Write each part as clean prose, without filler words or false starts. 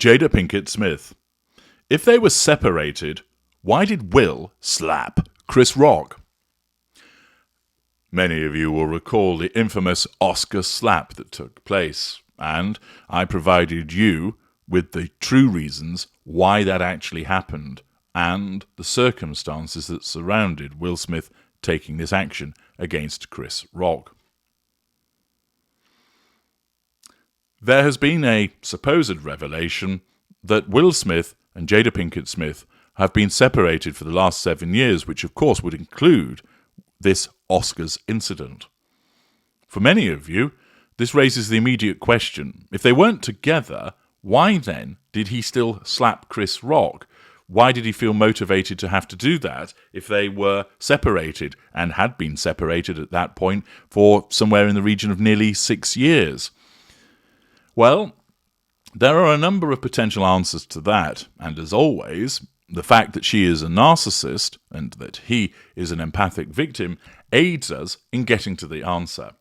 Jada Pinkett Smith. If they were separated, why did Will slap Chris Rock? Many of you will recall the infamous Oscar slap that took place, and I provided you with the true reasons why that actually happened and the circumstances that surrounded Will Smith taking this action against Chris Rock. There has been a supposed revelation that Will Smith and Jada Pinkett Smith have been separated for the last 7 years, which of course would include this Oscars incident. For many of you, this raises the immediate question, if they weren't together, why then did he still slap Chris Rock? Why did he feel motivated to have to do that if they were separated and had been separated at that point for somewhere in the region of nearly 6 years? Well, there are a number of potential answers to that, and as always, the fact that she is a narcissist and that he is an empathic victim aids us in getting to the answer.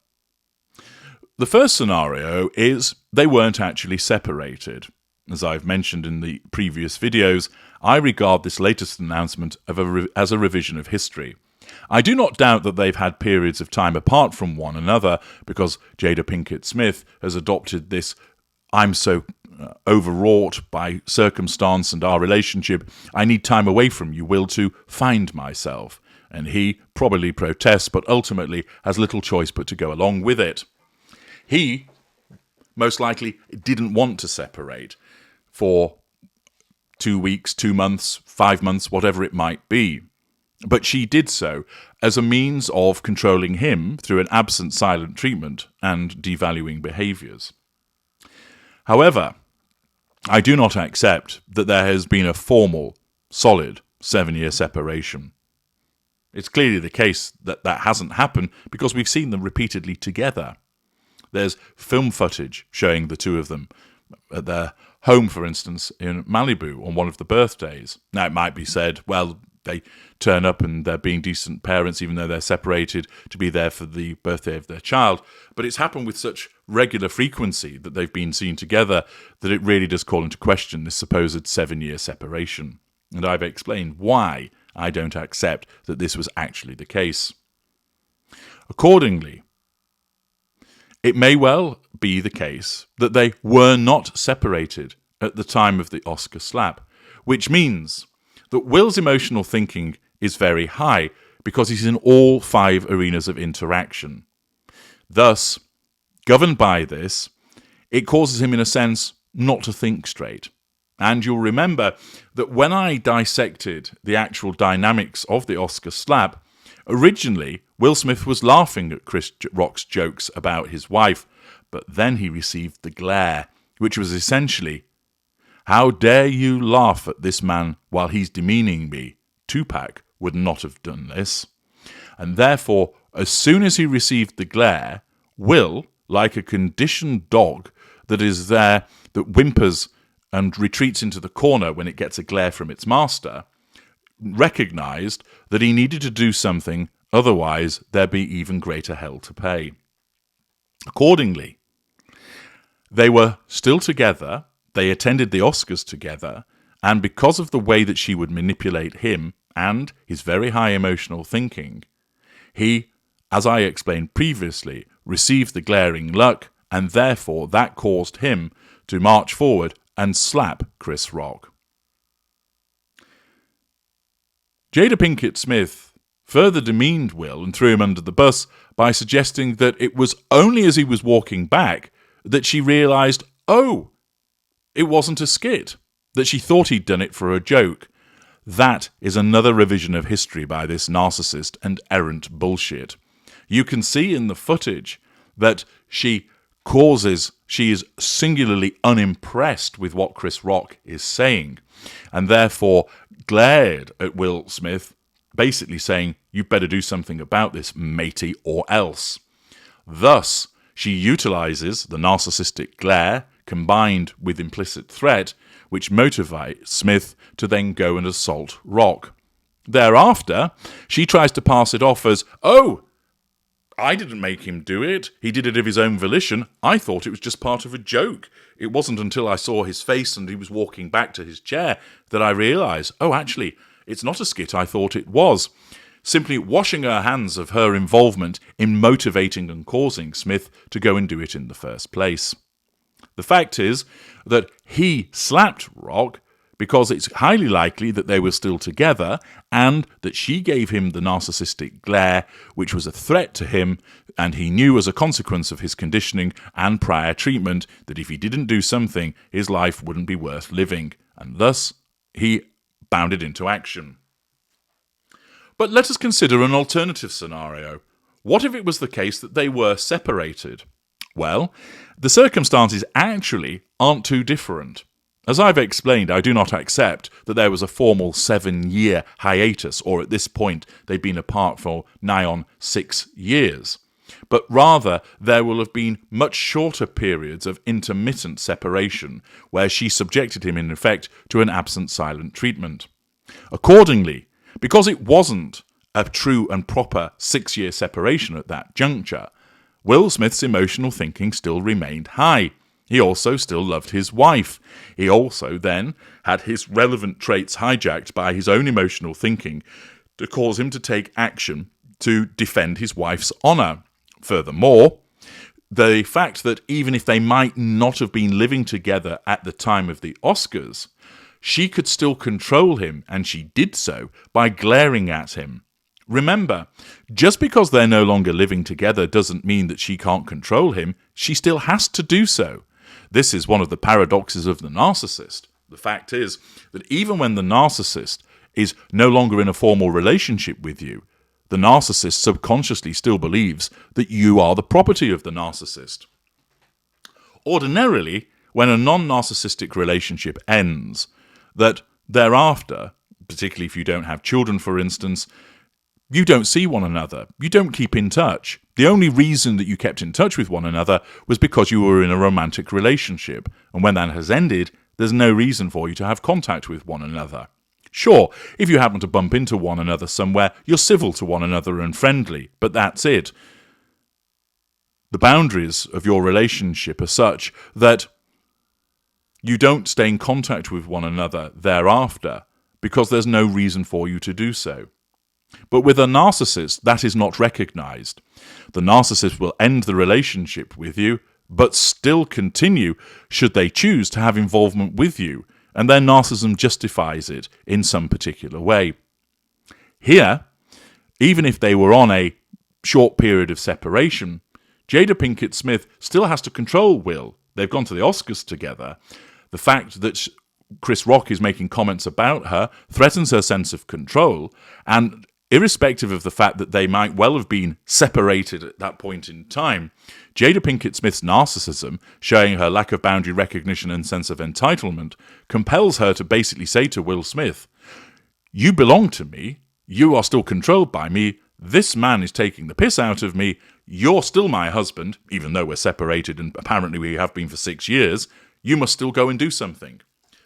The first scenario is they weren't actually separated. As I've mentioned in the previous videos, I regard this latest announcement as a revision of history. I do not doubt that they've had periods of time apart from one another because Jada Pinkett Smith has adopted this "I'm so overwrought by circumstance and our relationship, I need time away from you, Will, to find myself." And he probably protests, but ultimately has little choice but to go along with it. He most likely didn't want to separate for 2 weeks, 2 months, 5 months, whatever it might be. But she did so as a means of controlling him through an absent silent treatment and devaluing behaviours. However, I do not accept that there has been a formal, solid 7-year separation. It's clearly the case that that hasn't happened because we've seen them repeatedly together. There's film footage showing the two of them at their home, for instance, in Malibu on one of the birthdays. Now, it might be said, well, they turn up and they're being decent parents even though they're separated to be there for the birthday of their child. But it's happened with such regular frequency that they've been seen together that it really does call into question this supposed 7-year separation. And I've explained why I don't accept that this was actually the case. Accordingly, it may well be the case that they were not separated at the time of the Oscar slap, which means that Will's emotional thinking is very high because he's in all 5 arenas of interaction. Thus, governed by this, it causes him, in a sense, not to think straight. And you'll remember that when I dissected the actual dynamics of the Oscar slap, originally Will Smith was laughing at Chris Rock's jokes about his wife, but then he received the glare, which was essentially, "How dare you laugh at this man while he's demeaning me? Tupac would not have done this." And therefore, as soon as he received the glare, Will, like a conditioned dog that is there, that whimpers and retreats into the corner when it gets a glare from its master, recognised that he needed to do something, otherwise there'd be even greater hell to pay. Accordingly, they were still together, they attended the Oscars together, and because of the way that she would manipulate him and his very high emotional thinking, he, as I explained previously, received the glaring look, and therefore that caused him to march forward and slap Chris Rock. Jada Pinkett Smith further demeaned Will and threw him under the bus by suggesting that it was only as he was walking back that she realised, oh, it wasn't a skit, that she thought he'd done it for a joke. That is another revision of history by this narcissist and errant bullshit. You can see in the footage that she is singularly unimpressed with what Chris Rock is saying, and therefore glared at Will Smith, basically saying, "You better do something about this, matey, or else." Thus, she utilises the narcissistic glare combined with implicit threat, which motivates Smith to then go and assault Rock. Thereafter, she tries to pass it off as, "Oh, I didn't make him do it. He did it of his own volition. I thought it was just part of a joke. It wasn't until I saw his face and he was walking back to his chair that I realised, oh, actually, it's not a skit I thought it was. Simply washing her hands of her involvement in motivating and causing Smith to go and do it in the first place. The fact is that he slapped Rock because it's highly likely that they were still together and that she gave him the narcissistic glare, which was a threat to him, and he knew as a consequence of his conditioning and prior treatment that if he didn't do something, his life wouldn't be worth living, and thus he bounded into action. But let us consider an alternative scenario. What if it was the case that they were separated? Well, the circumstances actually aren't too different. As I've explained, I do not accept that there was a formal 7-year hiatus, or at this point they've been apart for nigh on 6 years. But rather, there will have been much shorter periods of intermittent separation, where she subjected him in effect to an absent-silent treatment. Accordingly, because it wasn't a true and proper 6-year separation at that juncture, Will Smith's emotional thinking still remained high. He also still loved his wife. He also then had his relevant traits hijacked by his own emotional thinking to cause him to take action to defend his wife's honour. Furthermore, the fact that even if they might not have been living together at the time of the Oscars, she could still control him, and she did so by glaring at him. Remember, just because they're no longer living together doesn't mean that she can't control him. She still has to do so. This is one of the paradoxes of the narcissist. The fact is that even when the narcissist is no longer in a formal relationship with you, the narcissist subconsciously still believes that you are the property of the narcissist. Ordinarily, when a non-narcissistic relationship ends, that thereafter, particularly if you don't have children, for instance, you don't see one another. You don't keep in touch. The only reason that you kept in touch with one another was because you were in a romantic relationship. And when that has ended, there's no reason for you to have contact with one another. Sure, if you happen to bump into one another somewhere, you're civil to one another and friendly, but that's it. The boundaries of your relationship are such that you don't stay in contact with one another thereafter because there's no reason for you to do so. But with a narcissist, that is not recognized. The narcissist will end the relationship with you, but still continue, should they choose, to have involvement with you, and their narcissism justifies it in some particular way. Here, even if they were on a short period of separation, Jada Pinkett Smith still has to control Will. They've gone to the Oscars together. The fact that Chris Rock is making comments about her threatens her sense of control, and irrespective of the fact that they might well have been separated at that point in time, Jada Pinkett Smith's narcissism, showing her lack of boundary recognition and sense of entitlement, compels her to basically say to Will Smith, "You belong to me, you are still controlled by me, this man is taking the piss out of me, you're still my husband, even though we're separated and apparently we have been for 6 years, you must still go and do something."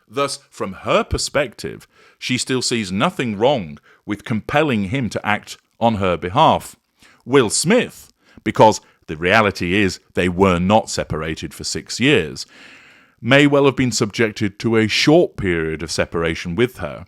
Thus, from her perspective, she still sees nothing wrong with compelling him to act on her behalf. Will Smith, because the reality is they were not separated for 6 years, may well have been subjected to a short period of separation with her,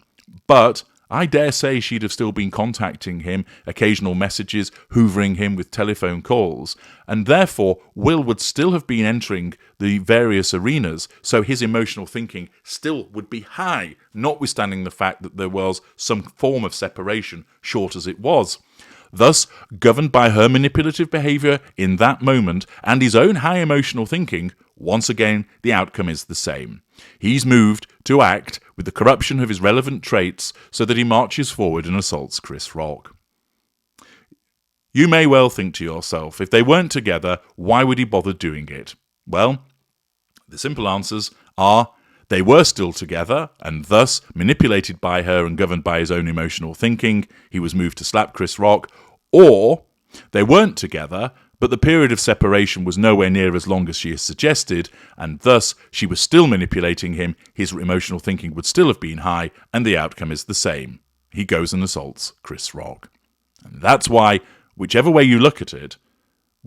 but I dare say she'd have still been contacting him, occasional messages, hoovering him with telephone calls, and therefore Will would still have been entering the various arenas, so his emotional thinking still would be high, notwithstanding the fact that there was some form of separation, short as it was. Thus, governed by her manipulative behaviour in that moment and his own high emotional thinking, once again the outcome is the same. He's moved to act with the corruption of his relevant traits so that he marches forward and assaults Chris Rock. You may well think to yourself, if they weren't together, why would he bother doing it? Well, the simple answers are they were still together, and thus, manipulated by her and governed by his own emotional thinking, he was moved to slap Chris Rock, or they weren't together, but the period of separation was nowhere near as long as she has suggested, and thus she was still manipulating him, his emotional thinking would still have been high, and the outcome is the same. He goes and assaults Chris Rock. And that's why, whichever way you look at it,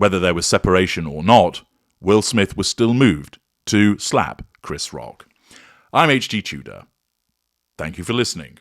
whether there was separation or not, Will Smith was still moved to slap Chris Rock. I'm H.G. Tudor. Thank you for listening.